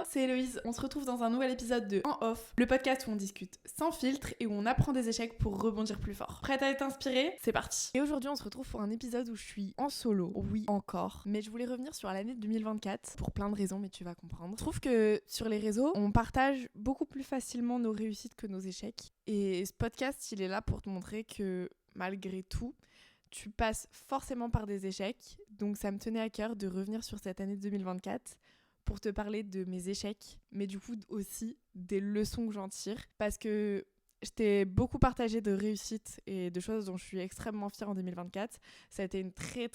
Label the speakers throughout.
Speaker 1: c'est Héloïse. On se retrouve dans un nouvel épisode de En Off, le podcast où on discute sans filtre et où on apprend des échecs pour rebondir plus fort. Prête à être inspirée ? C'est parti. Et aujourd'hui, on se retrouve pour un épisode où je suis en solo. Oui, encore. Mais je voulais revenir sur l'année 2024 pour plein de raisons, mais tu vas comprendre. Je trouve que sur les réseaux, on partage beaucoup plus facilement nos réussites que nos échecs. Et ce podcast, il est là pour te montrer que malgré tout, tu passes forcément par des échecs. Donc ça me tenait à cœur de revenir sur cette année 2024 pour te parler de mes échecs, mais du coup aussi des leçons que j'en tire. Parce que je t'ai beaucoup partagé de réussites et de choses dont je suis extrêmement fière en 2024. Ça a été une très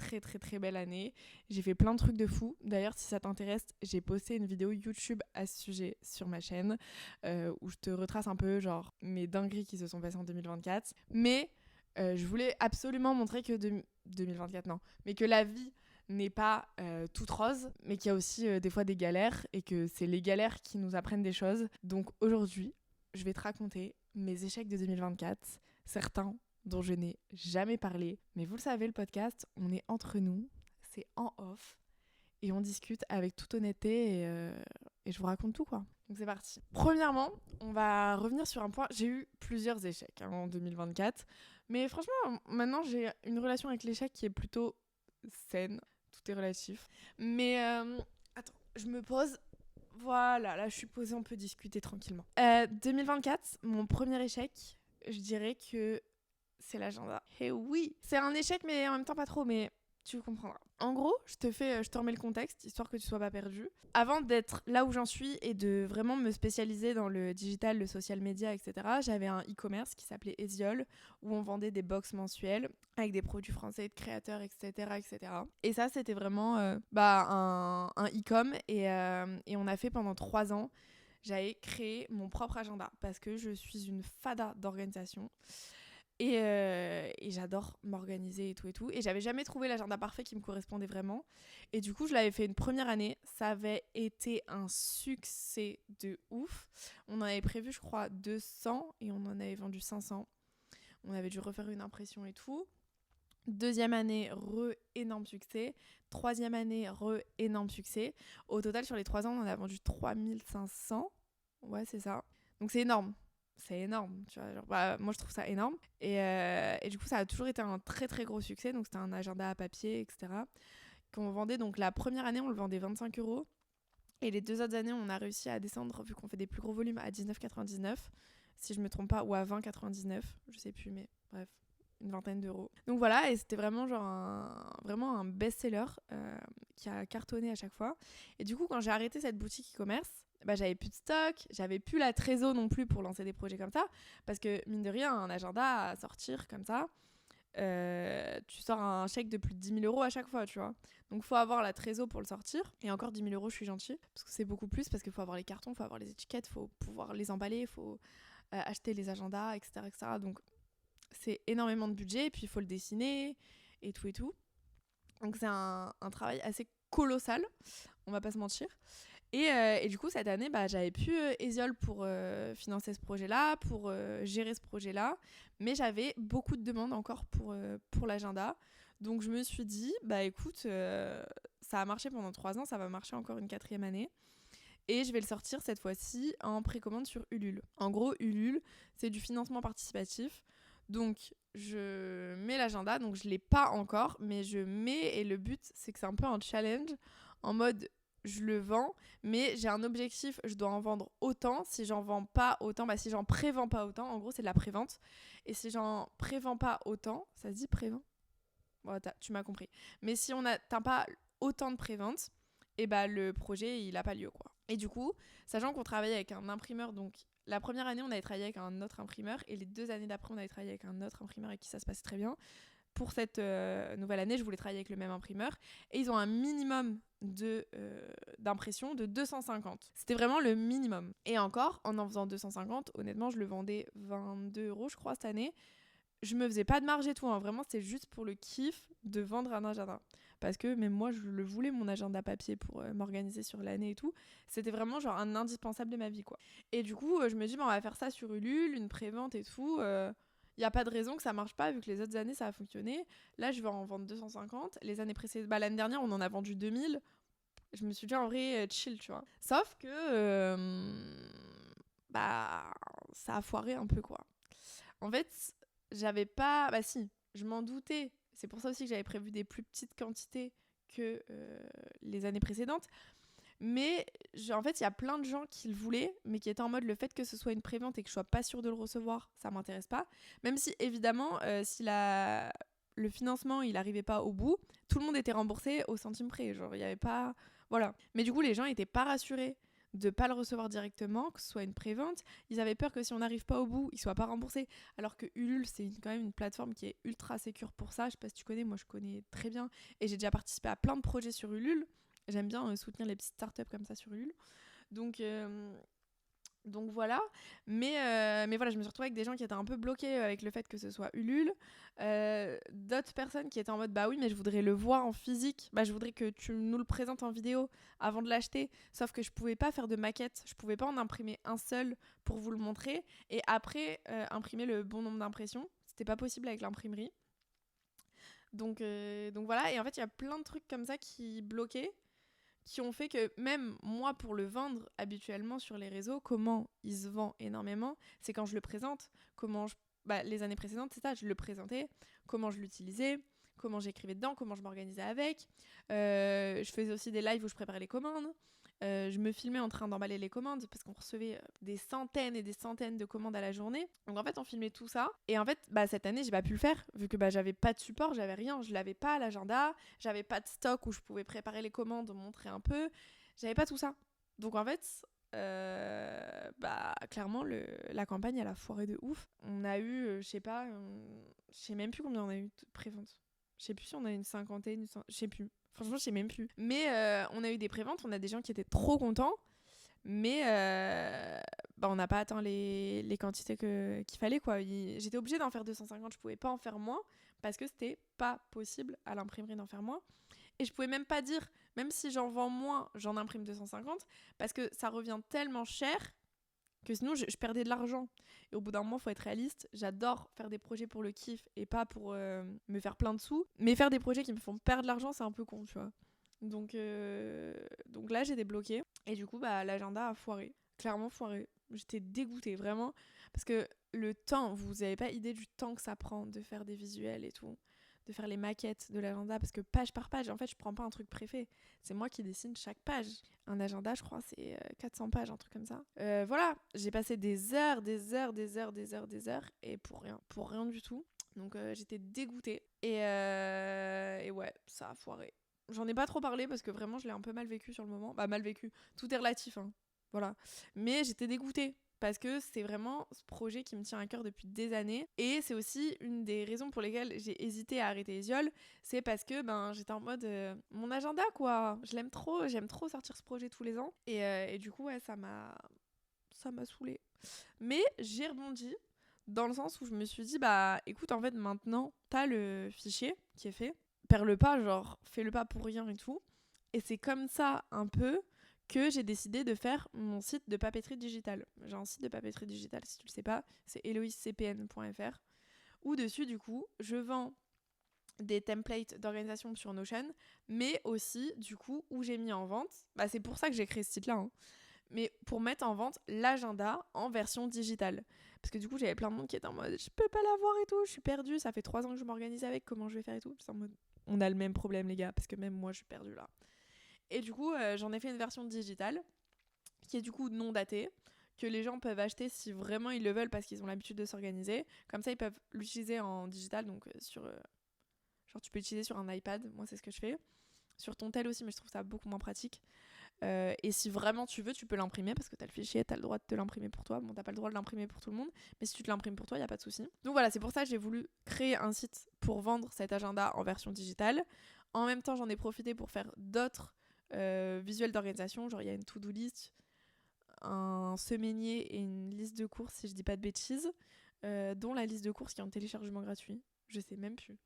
Speaker 1: belle année. J'ai fait plein de trucs de fou. D'ailleurs, si ça t'intéresse, j'ai posté une vidéo YouTube à ce sujet sur ma chaîne où je te retrace un peu genre mes dingueries qui se sont passées en 2024. Mais je voulais absolument montrer que 2024, non, mais que la vie n'est pas toute rose, mais qu'il y a aussi des fois des galères et que c'est les galères qui nous apprennent des choses. Donc aujourd'hui, je vais te raconter mes échecs de 2024, certains dont je n'ai jamais parlé. Mais vous le savez, le podcast, on est entre nous, c'est en off et on discute avec toute honnêteté et je vous raconte tout quoi. Donc c'est parti. Premièrement, on va revenir sur un point. J'ai eu plusieurs échecs en 2024, mais franchement, maintenant j'ai une relation avec l'échec qui est plutôt saine. Tout est relatif. Mais attends, je me pose. Voilà, là je suis posée, on peut discuter tranquillement. 2024, mon premier échec, je dirais que c'est l'agenda. Et oui, c'est un échec, mais en même temps pas trop, mais tu comprendras. En gros, je te remets le contexte, histoire que tu sois pas perdu. Avant d'être là où j'en suis et de vraiment me spécialiser dans le digital, le social media, etc., j'avais un e-commerce qui s'appelait Eziol, où on vendait des box mensuelles avec des produits français de créateurs, etc., etc. Et ça, c'était vraiment un e-com et on a fait pendant 3 ans. J'avais créé mon propre agenda parce que je suis une fada d'organisation. Et j'adore m'organiser et tout. Et j'avais jamais trouvé l'agenda parfait qui me correspondait vraiment. Et du coup, je l'avais fait une première année. Ça avait été un succès de ouf. On en avait prévu, je crois, 200 et on en avait vendu 500. On avait dû refaire une impression et tout. Deuxième année, énorme succès. Troisième année, énorme succès. Au total, sur les 3 ans, on en a vendu 3500. Ouais, c'est ça. Donc c'est énorme. C'est énorme, tu vois. Genre, moi, je trouve ça énorme. Et du coup, ça a toujours été un très gros succès. Donc, c'était un agenda à papier, etc. Qu'on vendait. Donc, la première année, on le vendait 25 €. Et les 2 autres années, on a réussi à descendre, vu qu'on fait des plus gros volumes, à 19,99, si je me trompe pas, ou à 20,99. Je sais plus, mais bref, une vingtaine d'euros. Donc voilà, et c'était vraiment genre vraiment un best-seller qui a cartonné à chaque fois. Et du coup, quand j'ai arrêté cette boutique e-commerce, j'avais plus de stock, j'avais plus la trésor non plus pour lancer des projets comme ça, parce que mine de rien, un agenda à sortir comme ça, tu sors un chèque de plus de 10 000 € à chaque fois, tu vois. Donc faut avoir la trésor pour le sortir. Et encore 10 000 €, je suis gentille, parce que c'est beaucoup plus, parce qu'il faut avoir les cartons, il faut avoir les étiquettes, il faut pouvoir les emballer, il faut acheter les agendas, etc., etc. Donc c'est énormément de budget, et puis il faut le dessiner, et tout et tout. Donc c'est un travail assez colossal, on va pas se mentir. Et du coup, cette année, j'avais plus Eziol pour financer ce projet-là, pour gérer ce projet-là, mais j'avais beaucoup de demandes encore pour l'agenda. Donc je me suis dit, écoute, ça a marché pendant 3 ans, ça va marcher encore une 4e année. Et je vais le sortir cette fois-ci en précommande sur Ulule. En gros, Ulule, c'est du financement participatif. Donc, je mets l'agenda, donc je ne l'ai pas encore, mais je mets, et le but, c'est que c'est un peu un challenge, en mode, je le vends, mais j'ai un objectif, je dois en vendre autant. Si j'en vends pas autant, si j'en prévends pas autant, en gros, c'est de la prévente. Et si j'en prévends pas autant, ça se dit prévent ? Bon, tu m'as compris. Mais si on n'atteint pas autant de préventes, le projet, il a pas lieu, quoi. Et du coup, sachant qu'on travaillait avec un imprimeur, donc la première année, on avait travaillé avec un autre imprimeur, et les 2 années d'après, on avait travaillé avec un autre imprimeur avec qui ça se passait très bien. Pour cette nouvelle année, je voulais travailler avec le même imprimeur, et ils ont un minimum d'impression de 250. C'était vraiment le minimum. Et encore, en faisant 250, honnêtement, je le vendais 22 € je crois cette année. Je me faisais pas de marge et tout, hein. Vraiment, c'était juste pour le kiff de vendre un agenda. Parce que même moi, je le voulais, mon agenda papier, pour m'organiser sur l'année et tout. C'était vraiment genre un indispensable de ma vie, quoi. Et du coup, je me dis, on va faire ça sur Ulule, une prévente et tout. Il n'y a pas de raison que ça marche pas, vu que les autres années, ça a fonctionné. Là, je vais en vendre 250. Les années précédentes, l'année dernière, on en a vendu 2000. je me suis dit en vrai chill, tu vois. Sauf que ça a foiré un peu quoi. En fait, j'avais pas... Bah si, je m'en doutais. C'est pour ça aussi que j'avais prévu des plus petites quantités que les années précédentes. Mais en fait, il y a plein de gens qui le voulaient, mais qui étaient en mode le fait que ce soit une prévente et que je sois pas sûre de le recevoir, ça m'intéresse pas. Même si, évidemment, si le financement, il arrivait pas au bout, tout le monde était remboursé au centime près. Genre, il y avait pas... Voilà. Mais du coup, les gens étaient pas rassurés de pas le recevoir directement, que ce soit une prévente. Ils avaient peur que si on n'arrive pas au bout, ils soient pas remboursés. Alors que Ulule, c'est quand même une plateforme qui est ultra sécure pour ça. Je sais pas si tu connais, moi je connais très bien. Et j'ai déjà participé à plein de projets sur Ulule. J'aime bien soutenir les petites startups comme ça sur Ulule. Donc voilà. Mais voilà, je me suis retrouvée avec des gens qui étaient un peu bloqués avec le fait que ce soit Ulule. D'autres personnes qui étaient en mode bah oui, mais je voudrais le voir en physique. Bah je voudrais que tu nous le présentes en vidéo avant de l'acheter. Sauf que je pouvais pas faire de maquette. Je pouvais pas en imprimer un seul pour vous le montrer. Et après, imprimer le bon nombre d'impressions. C'était pas possible avec l'imprimerie. Donc voilà. Et en fait, il y a plein de trucs comme ça qui bloquaient, qui ont fait que même moi, pour le vendre habituellement sur les réseaux, comment il se vend énormément, c'est quand je le présente. Les années précédentes, c'est ça, je le présentais, comment je l'utilisais, comment j'écrivais dedans, comment je m'organisais avec. Je faisais aussi des lives où je préparais les commandes. Je me filmais en train d'emballer les commandes parce qu'on recevait des centaines et des centaines de commandes à la journée. Donc en fait, on filmait tout ça. Et en fait, cette année, j'ai pas pu le faire vu que j'avais pas de support, j'avais rien. Je l'avais pas à l'agenda, j'avais pas de stock où je pouvais préparer les commandes, montrer un peu. J'avais pas tout ça. Donc en fait, clairement, la campagne, elle a foiré de ouf. On a eu, je sais même plus combien on a eu de préventes. Je sais plus si on a une cinquantaine, je sais plus. Franchement, je sais même plus. Mais on a eu des préventes, on a des gens qui étaient trop contents, mais on n'a pas atteint les quantités qu'il fallait, quoi. J'étais obligée d'en faire 250, je pouvais pas en faire moins, parce que c'était pas possible à l'imprimerie d'en faire moins. Et je pouvais même pas dire, même si j'en vends moins, j'en imprime 250, parce que ça revient tellement cher que sinon je perdais de l'argent. Et au bout d'un moment, faut être réaliste. J'adore faire des projets pour le kiff et pas pour me faire plein de sous. Mais faire des projets qui me font perdre de l'argent, c'est un peu con, tu vois. Donc là, j'ai débloqué. Et du coup, l'agenda a foiré. Clairement foiré. J'étais dégoûtée, vraiment. Parce que le temps, vous avez pas idée du temps que ça prend de faire des visuels et tout, de faire les maquettes de l'agenda, parce que page par page, en fait, je prends pas un truc préfet. C'est moi qui dessine chaque page. Un agenda, je crois, c'est 400 pages, un truc comme ça. Voilà, j'ai passé des heures, et pour rien du tout. Donc j'étais dégoûtée. Et ouais, ça a foiré. J'en ai pas trop parlé parce que vraiment, je l'ai un peu mal vécu sur le moment. Mal vécu. Tout est relatif, hein. Voilà. Mais j'étais dégoûtée. Parce que c'est vraiment ce projet qui me tient à cœur depuis des années. Et c'est aussi une des raisons pour lesquelles j'ai hésité à arrêter les yeux. C'est parce que j'étais en mode mon agenda, quoi. Je l'aime trop, j'aime trop sortir ce projet tous les ans. Et du coup, ouais, ça m'a saoulée. Mais j'ai rebondi dans le sens où je me suis dit, écoute, en fait, maintenant, t'as le fichier qui est fait. Perds-le pas, genre, fais-le pas pour rien et tout. Et c'est comme ça, un peu, que j'ai décidé de faire mon site de papeterie digitale. J'ai un site de papeterie digitale, si tu le sais pas, c'est eloisecpn.fr, où dessus, du coup, je vends des templates d'organisation sur Notion, mais aussi, du coup, où j'ai mis en vente, c'est pour ça que j'ai créé ce site-là, hein, mais pour mettre en vente l'agenda en version digitale. Parce que du coup, j'avais plein de monde qui était en mode, je peux pas l'avoir et tout, je suis perdue, ça fait 3 ans que je m'organise avec, comment je vais faire et tout. C'est en mode, on a le même problème, les gars, parce que même moi, je suis perdue là. Et du coup, j'en ai fait une version digitale qui est du coup non datée, que les gens peuvent acheter si vraiment ils le veulent parce qu'ils ont l'habitude de s'organiser. Comme ça, ils peuvent l'utiliser en digital, donc genre tu peux l'utiliser sur un iPad, moi c'est ce que je fais. Sur ton tel aussi, mais je trouve ça beaucoup moins pratique. Et si vraiment tu veux, tu peux l'imprimer parce que t'as le fichier, t'as le droit de te l'imprimer pour toi. Bon, t'as pas le droit de l'imprimer pour tout le monde, mais si tu te l'imprimes pour toi, y a pas de souci. Donc voilà, c'est pour ça que j'ai voulu créer un site pour vendre cet agenda en version digitale. En même temps, j'en ai profité pour faire d'autres visuels d'organisation. Genre, il y a une to-do list, un semainier et une liste de courses, si je dis pas de bêtises, dont la liste de courses qui est en téléchargement gratuit. Je sais même plus.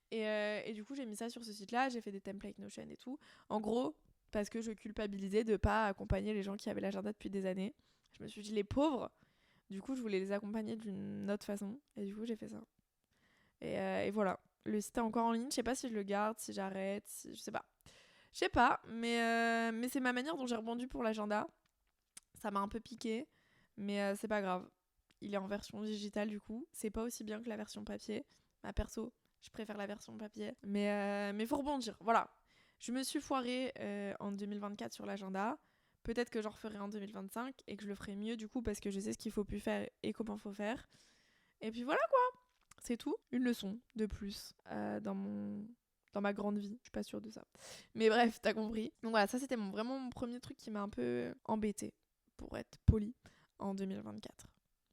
Speaker 1: Et du coup, j'ai mis ça sur ce site-là. J'ai fait des templates Notion et tout. En gros, parce que je culpabilisais de pas accompagner les gens qui avaient l'agenda depuis des années. Je me suis dit, les pauvres, du coup, je voulais les accompagner d'une autre façon. Et du coup, j'ai fait ça. Et voilà. Le site est encore en ligne. Je sais pas si je le garde, si j'arrête, je sais pas. Je sais pas, mais c'est ma manière dont j'ai rebondi pour l'agenda. Ça m'a un peu piqué, mais c'est pas grave. Il est en version digitale du coup. C'est pas aussi bien que la version papier. Perso, je préfère la version papier. Mais faut rebondir, voilà. Je me suis foirée en 2024 sur l'agenda. Peut-être que j'en referai en 2025 et que je le ferai mieux du coup parce que je sais ce qu'il faut plus faire et comment faut faire. Et puis voilà quoi, c'est tout. Une leçon de plus dans ma grande vie. Je suis pas sûre de ça. Mais bref, t'as compris. Donc voilà, ça c'était vraiment mon premier truc qui m'a un peu embêtée, pour être poli, en 2024.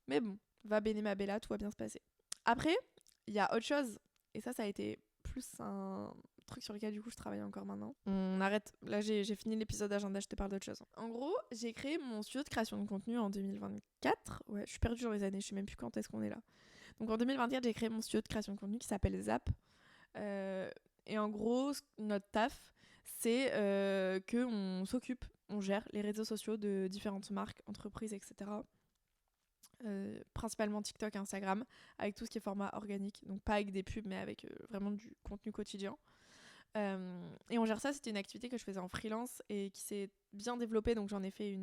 Speaker 1: Mais bon, va bene ma bella, tout va bien se passer. Après, il y a autre chose. Et ça a été plus un truc sur lequel du coup je travaille encore maintenant. On arrête, là j'ai fini l'épisode agenda, je te parle d'autre chose. En gros, j'ai créé mon studio de création de contenu en 2024. Ouais, je suis perdue dans les années, je sais même plus quand est-ce qu'on est là. Donc en 2024, j'ai créé mon studio de création de contenu qui s'appelle Zap. Et en gros, notre taf, c'est qu'on s'occupe, on gère les réseaux sociaux de différentes marques, entreprises, etc. Principalement TikTok, Instagram, avec tout ce qui est format organique, donc pas avec des pubs, mais avec vraiment du contenu quotidien. Et on gère ça, c'était une activité que je faisais en freelance et qui s'est bien développée, donc j'en ai fait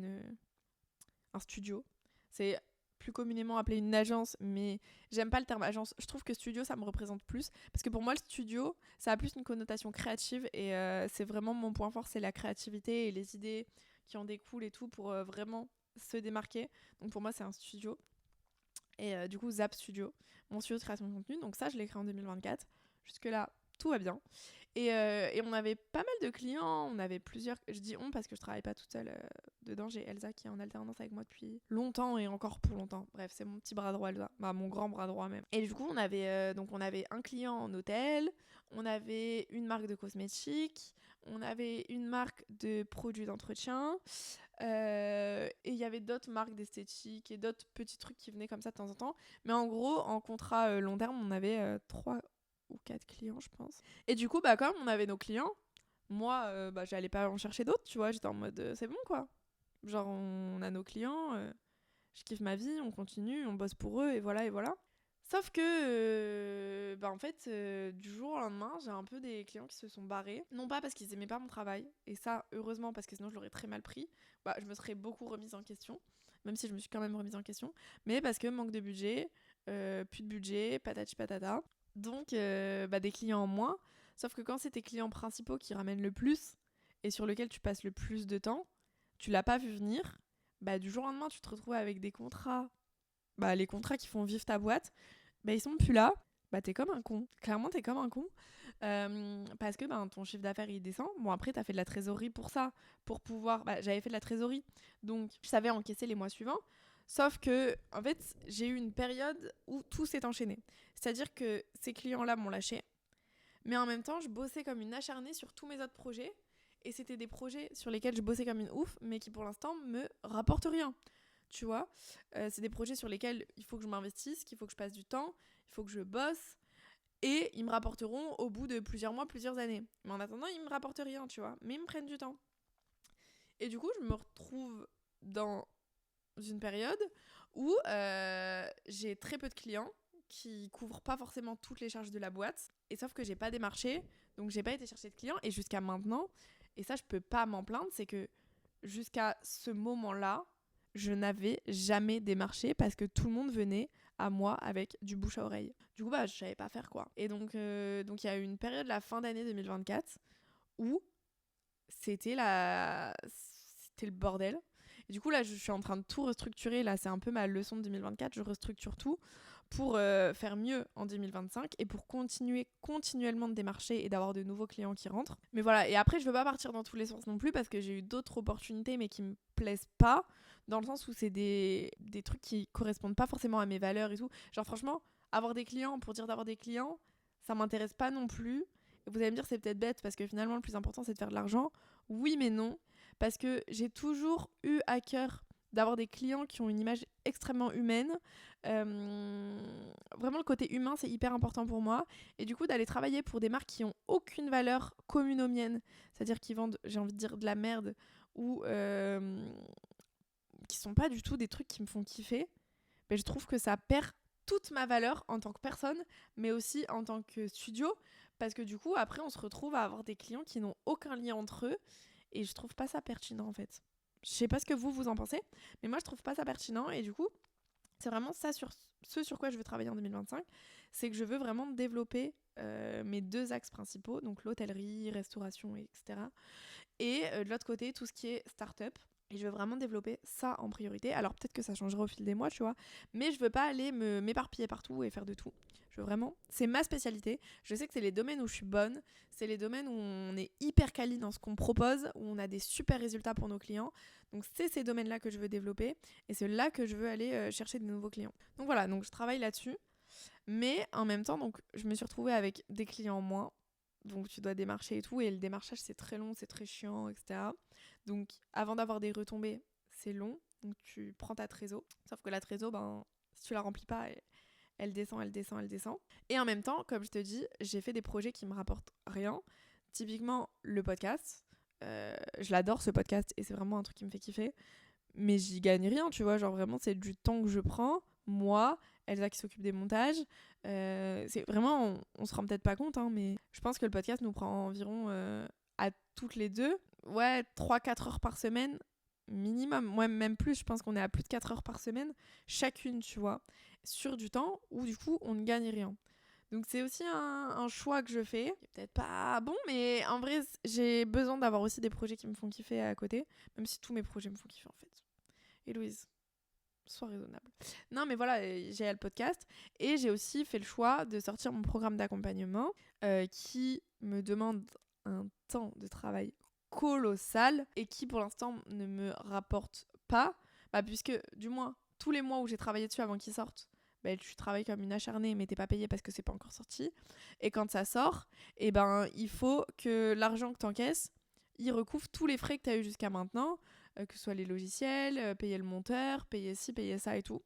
Speaker 1: un studio. C'est plus communément appelé une agence, mais j'aime pas le terme agence. Je trouve que studio, ça me représente plus, parce que pour moi, le studio, ça a plus une connotation créative, et c'est vraiment mon point fort, c'est la créativité et les idées qui en découlent et tout, pour vraiment se démarquer. Donc pour moi, c'est un studio. Et du coup, Zap Studio, mon studio de création de contenu. Donc ça, je l'ai créé en 2024. Jusque-là, tout va bien. Et on avait pas mal de clients, on avait plusieurs... Je dis on parce que je travaille pas toute seule dedans. J'ai Elsa qui est en alternance avec moi depuis longtemps et encore pour longtemps. Bref, c'est mon petit bras droit, Elsa. Mon grand bras droit même. Et du coup, on avait un client en hôtel, on avait une marque de cosmétiques, on avait une marque de produits d'entretien, et il y avait d'autres marques d'esthétique et d'autres petits trucs qui venaient comme ça de temps en temps. Mais en gros, en contrat long terme, on avait 3 ou 4 clients, je pense. Et du coup, comme on avait nos clients, moi, j'allais pas en chercher d'autres, tu vois. J'étais en mode, c'est bon, quoi. Genre, on a nos clients, je kiffe ma vie, on continue, on bosse pour eux, et voilà, et voilà. Sauf que, en fait, du jour au lendemain, j'ai un peu des clients qui se sont barrés. Non pas parce qu'ils aimaient pas mon travail, et ça, heureusement, parce que sinon je l'aurais très mal pris. Je me serais beaucoup remise en question, même si je me suis quand même remise en question. Mais parce que manque de budget, plus de budget, patati patata. Donc, des clients en moins. Sauf que quand c'est tes clients principaux qui ramènent le plus, et sur lesquels tu passes le plus de temps, tu l'as pas vu venir, du jour au lendemain, tu te retrouves avec des contrats. Les contrats qui font vivre ta boîte, ils sont plus là. T'es comme un con. Clairement, t'es comme un con. Parce que ton chiffre d'affaires, il descend. Bon, après, t'as fait de la trésorerie pour ça. Pour pouvoir... j'avais fait de la trésorerie. Donc, je savais encaisser les mois suivants. Sauf que, en fait, j'ai eu une période où tout s'est enchaîné. C'est-à-dire que ces clients-là m'ont lâché. Mais en même temps, je bossais comme une acharnée sur tous mes autres projets. Et c'était des projets sur lesquels je bossais comme une ouf, mais qui, pour l'instant, me rapportent rien. Tu vois, c'est des projets sur lesquels il faut que je m'investisse, qu'il faut que je passe du temps, il faut que je bosse, et ils me rapporteront au bout de plusieurs mois, plusieurs années. Mais en attendant, ils me rapportent rien, tu vois, mais ils me prennent du temps. Et du coup, je me retrouve dans une période où j'ai très peu de clients qui couvrent pas forcément toutes les charges de la boîte, et sauf que j'ai pas démarché, donc j'ai pas été chercher de clients, et jusqu'à maintenant, et ça je peux pas m'en plaindre, c'est que jusqu'à ce moment-là, je n'avais jamais démarché parce que tout le monde venait à moi avec du bouche à oreille. Du coup, je savais pas faire quoi. Et donc, il y a eu une période, la fin d'année 2024, où c'était le bordel. Et du coup, là, je suis en train de tout restructurer. Là, c'est un peu ma leçon de 2024. Je restructure tout pour faire mieux en 2025 et pour continuer continuellement de démarcher et d'avoir de nouveaux clients qui rentrent. Mais voilà, et après, je veux pas partir dans tous les sens non plus parce que j'ai eu d'autres opportunités mais qui me plaisent pas, dans le sens où c'est des trucs qui correspondent pas forcément à mes valeurs et tout. Genre franchement, avoir des clients pour dire d'avoir des clients, ça m'intéresse pas non plus. Et vous allez me dire c'est peut-être bête parce que finalement le plus important c'est de faire de l'argent. Oui mais non, parce que j'ai toujours eu à cœur d'avoir des clients qui ont une image extrêmement humaine. Vraiment le côté humain c'est hyper important pour moi, et du coup d'aller travailler pour des marques qui ont aucune valeur commune aux miennes, c'est-à-dire qui vendent, j'ai envie de dire, de la merde, ou qui sont pas du tout des trucs qui me font kiffer, je trouve que ça perd toute ma valeur en tant que personne, mais aussi en tant que studio, parce que du coup, après, on se retrouve à avoir des clients qui n'ont aucun lien entre eux, et je trouve pas ça pertinent, en fait. Je sais pas ce que vous en pensez, mais moi, je trouve pas ça pertinent, et du coup, c'est vraiment ça ce sur quoi je veux travailler en 2025, c'est que je veux vraiment développer mes 2 axes principaux, donc l'hôtellerie, restauration, etc. Et de l'autre côté, tout ce qui est start-up. Et je veux vraiment développer ça en priorité. Alors peut-être que ça changera au fil des mois, tu vois. Mais je veux pas aller m'éparpiller partout et faire de tout. Je veux vraiment... C'est ma spécialité. Je sais que c'est les domaines où je suis bonne. C'est les domaines où on est hyper quali dans ce qu'on propose, où on a des super résultats pour nos clients. Donc c'est ces domaines-là que je veux développer. Et c'est là que je veux aller chercher de nouveaux clients. Donc voilà, donc je travaille là-dessus. Mais en même temps, donc, je me suis retrouvée avec des clients en moins. Donc tu dois démarcher et tout. Et le démarchage, c'est très long, c'est très chiant, etc. Donc avant d'avoir des retombées, c'est long. Donc tu prends ta trésor. Sauf que la trésor, ben, si tu la remplis pas, elle descend, elle descend, elle descend. Et en même temps, comme je te dis, j'ai fait des projets qui me rapportent rien. Typiquement, le podcast. Je l'adore ce podcast et c'est vraiment un truc qui me fait kiffer. Mais j'y gagne rien, tu vois. Genre vraiment, c'est du temps que je prends. Moi, Elsa qui s'occupe des montages. C'est vraiment, on se rend peut-être pas compte, hein, mais je pense que le podcast nous prend environ à toutes les deux, ouais, 3-4 heures par semaine minimum. Moi, même plus, je pense qu'on est à plus de 4 heures par semaine chacune, tu vois, sur du temps où du coup on ne gagne rien. Donc c'est aussi un choix que je fais. Peut-être pas bon, mais en vrai, j'ai besoin d'avoir aussi des projets qui me font kiffer à côté, même si tous mes projets me font kiffer en fait. Héloïse, sois raisonnable. Non, mais voilà, j'ai le podcast et j'ai aussi fait le choix de sortir mon programme d'accompagnement qui me demande un temps de travail colossal et qui pour l'instant ne me rapporte pas, puisque du moins tous les mois où j'ai travaillé dessus avant qu'il sorte, tu travailles comme une acharnée mais t'es pas payé parce que c'est pas encore sorti. Et quand ça sort, il faut que l'argent que t'encaisses, il recouvre tous les frais que t'as eu jusqu'à maintenant, que ce soit les logiciels, payer le monteur, payer ci, payer ça et tout.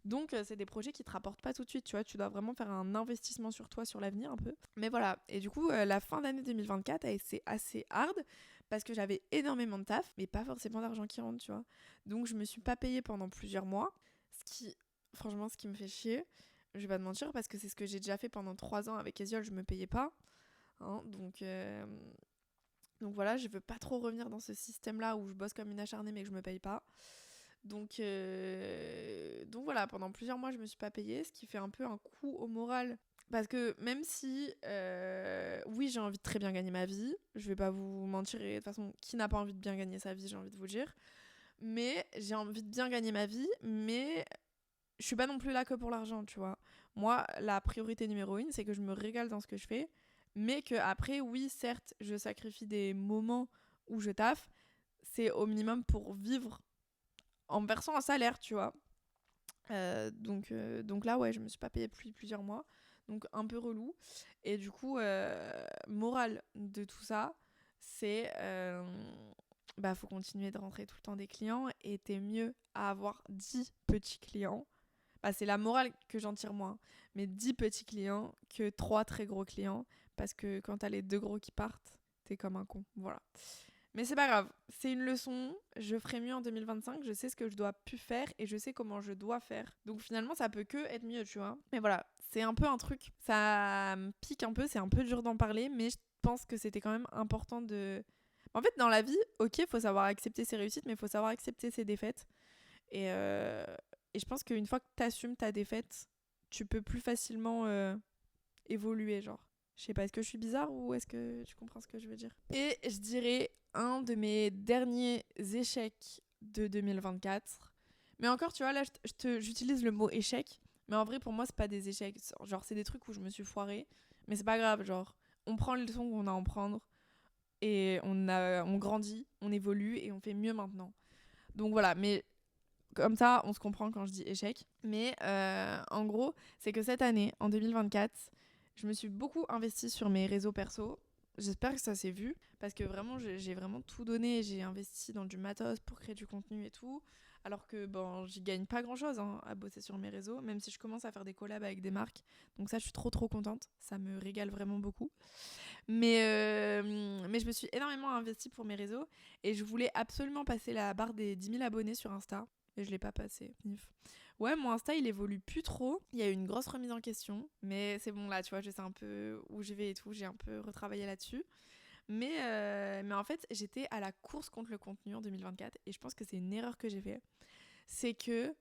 Speaker 1: Donc c'est des projets qui te rapportent pas tout de suite, tu vois, tu dois vraiment faire un investissement sur toi, sur l'avenir un peu. Mais voilà, et du coup la fin d'année 2024 a été assez hard parce que j'avais énormément de taf, mais pas forcément d'argent qui rentre, tu vois. Donc je me suis pas payée pendant plusieurs mois, franchement, ce qui me fait chier, je vais pas te mentir, parce que c'est ce que j'ai déjà fait pendant 3 ans avec Esiol, je me payais pas. Hein, donc voilà, je veux pas trop revenir dans ce système-là où je bosse comme une acharnée mais que je me paye pas. Donc voilà, pendant plusieurs mois, je me suis pas payée, ce qui fait un peu un coup au moral. Parce que même si, oui, j'ai envie de très bien gagner ma vie, je vais pas vous mentir, et de toute façon, qui n'a pas envie de bien gagner sa vie, j'ai envie de vous dire. Mais j'ai envie de bien gagner ma vie, mais je suis pas non plus là que pour l'argent, tu vois. Moi, la priorité numéro 1, c'est que je me régale dans ce que je fais, mais que après, oui, certes, je sacrifie des moments où je taffe, c'est au minimum pour vivre en versant un salaire, tu vois. Donc là, ouais, je me suis pas payée depuis plusieurs mois, donc un peu relou. Et du coup, morale de tout ça, c'est faut continuer de rentrer tout le temps des clients, et t'es mieux à avoir 10 petits clients. C'est la morale que j'en tire moi, mais 10 petits clients que 3 très gros clients, parce que quand t'as les 2 gros qui partent, t'es comme un con, voilà. Mais c'est pas grave, c'est une leçon, je ferai mieux en 2025, je sais ce que je dois plus faire et je sais comment je dois faire. Donc finalement, ça peut que être mieux, tu vois. Mais voilà, c'est un peu un truc, ça me pique un peu, c'est un peu dur d'en parler, mais je pense que c'était quand même important de... En fait, dans la vie, ok, faut savoir accepter ses réussites, mais faut savoir accepter ses défaites. Et je pense qu'une fois que t'assumes ta défaite, tu peux plus facilement évoluer, genre. Je sais pas, est-ce que je suis bizarre ou est-ce que tu comprends ce que je veux dire? Et je dirais un de mes derniers échecs de 2024. Mais encore, tu vois, là, j'utilise le mot échec. Mais en vrai, pour moi, c'est pas des échecs. Genre, c'est des trucs où je me suis foirée. Mais c'est pas grave, genre, on prend les leçons qu'on a à en prendre. Et on grandit, on évolue et on fait mieux maintenant. Donc voilà, mais comme ça, on se comprend quand je dis échec. Mais en gros, c'est que cette année, en 2024, je me suis beaucoup investie sur mes réseaux perso. J'espère que ça s'est vu, parce que vraiment, j'ai vraiment tout donné. J'ai investi dans du matos pour créer du contenu et tout. Alors que j'y gagne pas grand-chose à bosser sur mes réseaux, même si je commence à faire des collabs avec des marques. Donc ça, je suis trop contente. Ça me régale vraiment beaucoup. Mais je me suis énormément investie pour mes réseaux et je voulais absolument passer la barre des 10 000 abonnés sur Insta. et je l'ai pas passé. Ouais, mon Insta, il évolue plus trop. Il y a eu une grosse remise en question, mais c'est bon, là, tu vois, je sais un peu où je vais et tout. J'ai un peu retravaillé là-dessus. Mais en fait, j'étais à la course contre le contenu en 2024 et je pense que c'est une erreur que j'ai fait. C'est que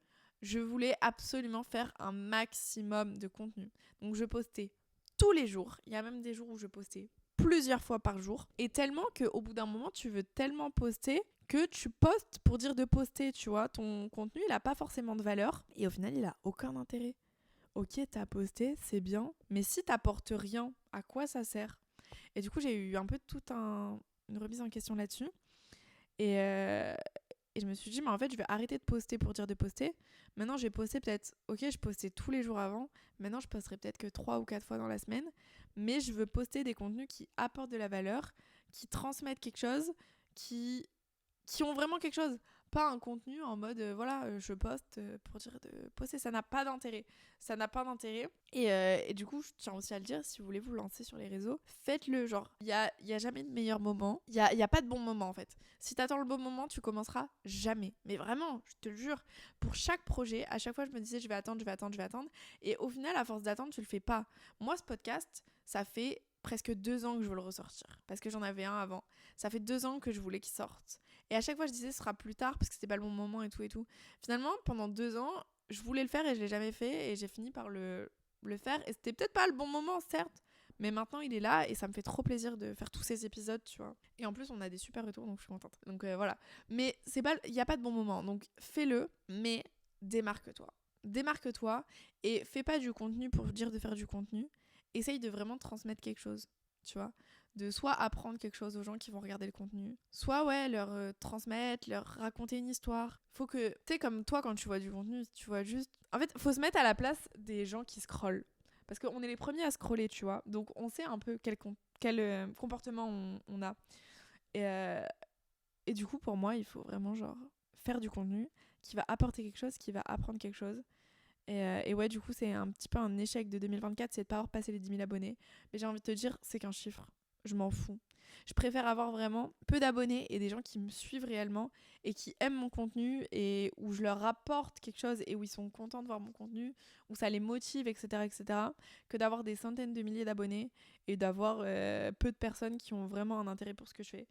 Speaker 1: je voulais absolument faire un maximum de contenu. Donc, je postais tous les jours. Il y a même des jours où je postais plusieurs fois par jour. Et tellement qu'au bout d'un moment, tu veux tellement poster que tu postes pour dire de poster, tu vois. Ton contenu, il a pas forcément de valeur. Et au final, il a aucun intérêt. Ok, t'as posté, c'est bien. Mais si t'apportes rien, à quoi ça sert ? Et du coup, j'ai eu un peu une remise en question là-dessus. Et, et je me suis dit, mais en fait, je vais arrêter de poster pour dire de poster. Maintenant, je vais poster peut-être... Ok, je postais tous les jours avant. Maintenant, je posterai peut-être que 3 ou 4 fois dans la semaine. Mais je veux poster des contenus qui apportent de la valeur, qui transmettent quelque chose, qui ont vraiment quelque chose. Pas un contenu en mode, je poste pour dire de poster. Ça n'a pas d'intérêt. Ça n'a pas d'intérêt. Et du coup, je tiens aussi à le dire, si vous voulez vous lancer sur les réseaux, faites-le. Genre, il y a jamais de meilleur moment. Il y a pas de bon moment, en fait. Si t'attends le bon moment, tu commenceras jamais. Mais vraiment, je te le jure, pour chaque projet, à chaque fois, je me disais, je vais attendre. Et au final, à force d'attendre, tu le fais pas. Moi, ce podcast, ça fait presque 2 ans que je veux le ressortir. Parce que j'en avais un avant. Ça fait 2 ans que je voulais qu'il sorte. Et à chaque fois, je disais, ce sera plus tard parce que c'était pas le bon moment et tout et tout. Finalement, pendant 2 ans, je voulais le faire et je l'ai jamais fait. Et j'ai fini par le faire. Et c'était peut-être pas le bon moment, certes. Mais maintenant, il est là et ça me fait trop plaisir de faire tous ces épisodes, tu vois. Et en plus, on a des super retours, donc je suis contente. Donc voilà. Mais il n'y a pas de bon moment. Donc fais-le, mais démarque-toi. Démarque-toi et fais pas du contenu pour dire de faire du contenu. Essaye de vraiment transmettre quelque chose, tu vois. De soit apprendre quelque chose aux gens qui vont regarder le contenu, soit leur transmettre, leur raconter une histoire. Faut que, tu sais, comme toi quand tu vois du contenu, tu vois juste... En fait, faut se mettre à la place des gens qui scrollent. Parce qu'on est les premiers à scroller, tu vois. Donc on sait un peu quel comportement on a. Et du coup, pour moi, il faut vraiment genre faire du contenu qui va apporter quelque chose, qui va apprendre quelque chose. Et ouais, du coup, c'est un petit peu un échec de 2024, c'est de pas avoir passé les 10 000 abonnés. Mais j'ai envie de te dire, c'est qu'un chiffre. Je m'en fous. Je préfère avoir vraiment peu d'abonnés et des gens qui me suivent réellement et qui aiment mon contenu et où je leur apporte quelque chose et où ils sont contents de voir mon contenu, où ça les motive, etc., que d'avoir des centaines de milliers d'abonnés et d'avoir peu de personnes qui ont vraiment un intérêt pour ce que je fais.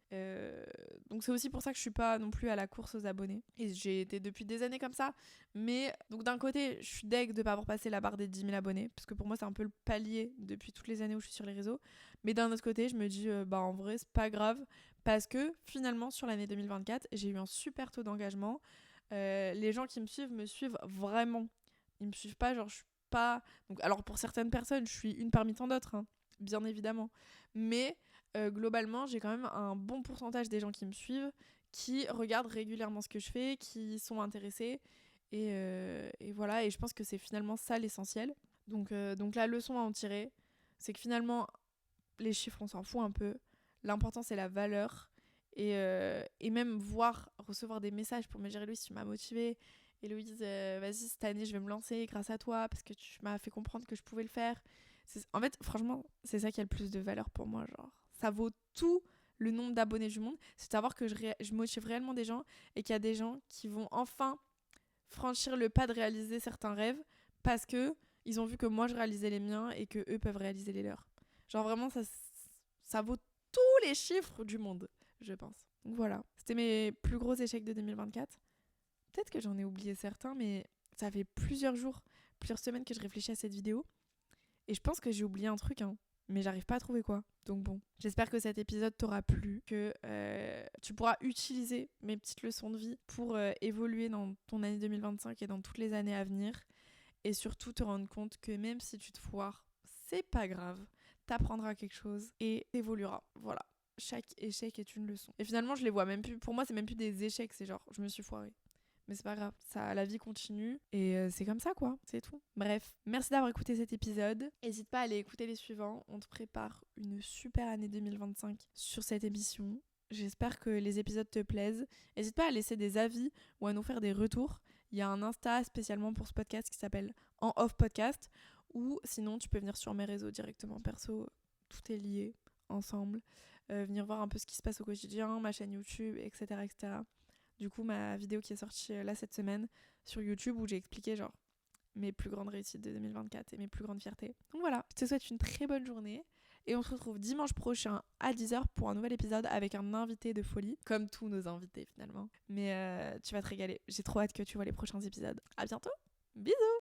Speaker 1: Donc c'est aussi pour ça que je suis pas non plus à la course aux abonnés. Et j'ai été depuis des années comme ça. Mais donc d'un côté, je suis deg de pas avoir passé la barre des 10 000 abonnés, parce que pour moi c'est un peu le palier depuis toutes les années où je suis sur les réseaux. Mais d'un autre côté, je me dis, en vrai, c'est pas grave, parce que finalement, sur l'année 2024, j'ai eu un super taux d'engagement. Les gens qui me suivent vraiment. Ils me suivent pas, genre, je suis pas... Donc, alors, pour certaines personnes, je suis une parmi tant d'autres, hein, bien évidemment. Mais globalement, j'ai quand même un bon pourcentage des gens qui me suivent, qui regardent régulièrement ce que je fais, qui sont intéressés. Et voilà, et je pense que c'est finalement ça l'essentiel. Donc la leçon à en tirer, c'est que finalement, les chiffres, on s'en fout un peu. L'important, c'est la valeur. Et même recevoir des messages pour me dire, Héloïse, tu m'as motivée. Héloïse, vas-y, cette année, je vais me lancer grâce à toi parce que tu m'as fait comprendre que je pouvais le faire. En fait, franchement, c'est ça qui a le plus de valeur pour moi. Genre, ça vaut tout le nombre d'abonnés du monde. C'est de savoir que je motive réellement des gens et qu'il y a des gens qui vont enfin franchir le pas de réaliser certains rêves parce que ils ont vu que moi je réalisais les miens et que eux peuvent réaliser les leurs. Genre vraiment ça vaut tous les chiffres du monde, je pense. Donc voilà, c'était mes plus gros échecs de 2024. Peut-être que j'en ai oublié certains, mais ça fait plusieurs jours, plusieurs semaines que je réfléchis à cette vidéo et je pense que j'ai oublié un truc, hein. Mais j'arrive pas à trouver quoi. Donc bon, j'espère que cet épisode t'aura plu, que tu pourras utiliser mes petites leçons de vie pour évoluer dans ton année 2025 et dans toutes les années à venir. Et surtout te rendre compte que même si tu te foires, c'est pas grave. T'apprendras quelque chose et t'évolueras. Voilà. Chaque échec est une leçon. Et finalement, je les vois même plus. Pour moi, c'est même plus des échecs, c'est genre, je me suis foirée. Mais c'est pas grave, la vie continue et c'est comme ça quoi, c'est tout. Bref, merci d'avoir écouté cet épisode. N'hésite pas à aller écouter les suivants, on te prépare une super année 2025 sur cette émission. J'espère que les épisodes te plaisent. N'hésite pas à laisser des avis ou à nous faire des retours. Il y a un Insta spécialement pour ce podcast qui s'appelle En Off Podcast, ou sinon tu peux venir sur mes réseaux directement perso, tout est lié ensemble. Venir voir un peu ce qui se passe au quotidien, ma chaîne YouTube, etc. Du coup, ma vidéo qui est sortie là cette semaine sur YouTube où j'ai expliqué genre mes plus grandes réussites de 2024 et mes plus grandes fiertés. Donc voilà, je te souhaite une très bonne journée et on se retrouve dimanche prochain à 10h pour un nouvel épisode avec un invité de folie, comme tous nos invités finalement. Mais tu vas te régaler, j'ai trop hâte que tu vois les prochains épisodes. À bientôt, bisous.